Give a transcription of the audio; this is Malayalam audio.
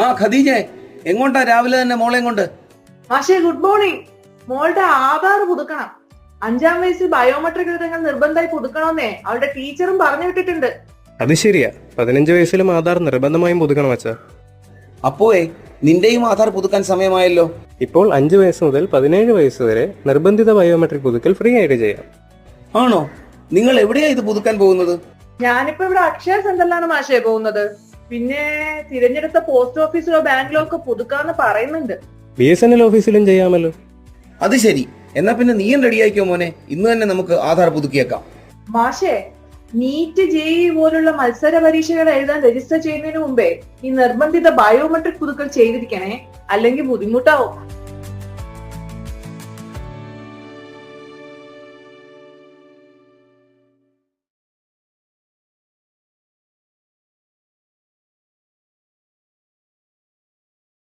ആ ഖദീജെ, എങ്ങോട്ടാ രാവിലെ തന്നെ മോളെയും കൊണ്ട്? മാഷേ ഗുഡ് മോർണിംഗ്. മോളുടെ ആധാർ പുതുക്കണം. 5-ാം വയസ്സിൽ ബയോമെട്രിക് വിവരങ്ങൾ നിർബന്ധമായി പുതുക്കണമെന്നേ അവളുടെ ടീച്ചറും പറഞ്ഞു വിട്ടിട്ടുണ്ട്. അത് ശരിയാ, 15 വയസ്സിലും ആധാർ നിർബന്ധമായും പുതുക്കണം അച്ഛാ. അപ്പോഴേ നിന്റെയും ആധാർ പുതുക്കാൻ സമയമായല്ലോ. ഇപ്പോൾ 5 വയസ്സ് മുതൽ 17 വയസ്സ് വരെ നിർബന്ധിത ബയോമെട്രിക് പുതുക്കൽ ഫ്രീ ആയിട്ട് ചെയ്യാം. ആണോ? നിങ്ങൾ എവിടെയാ ഇത് പുതുക്കാൻ പോകുന്നത്? ഞാനിപ്പോ ഇവിടെ അക്ഷയ സെന്ററിലാണ് മാഷേ പോകുന്നത്. പിന്നെ തിരഞ്ഞെടുത്ത പോസ്റ്റ് ഓഫീസിലോ ബാങ്കിലോ ഒക്കെ പുതുക്കാന്ന് പറയുന്നുണ്ട്. BSNL ഓഫീസിലും ചെയ്യാമല്ലോ. അത് ശരി, എന്നാ പിന്നെ നീയും റെഡിയായിക്കോ മോനെ. ഇന്ന് തന്നെ നമുക്ക് ആധാർ പുതുക്കിയേക്കാം. മാഷേ, നീറ്റ് JEE പോലുള്ള മത്സര പരീക്ഷകൾ എഴുതാൻ രജിസ്റ്റർ ചെയ്യുന്നതിന് മുമ്പേ ഈ നിർബന്ധിത ബയോമെട്രിക് പുതുക്കൽ ചെയ്തിരിക്കണേ, അല്ലെങ്കിൽ ബുദ്ധിമുട്ടാവും.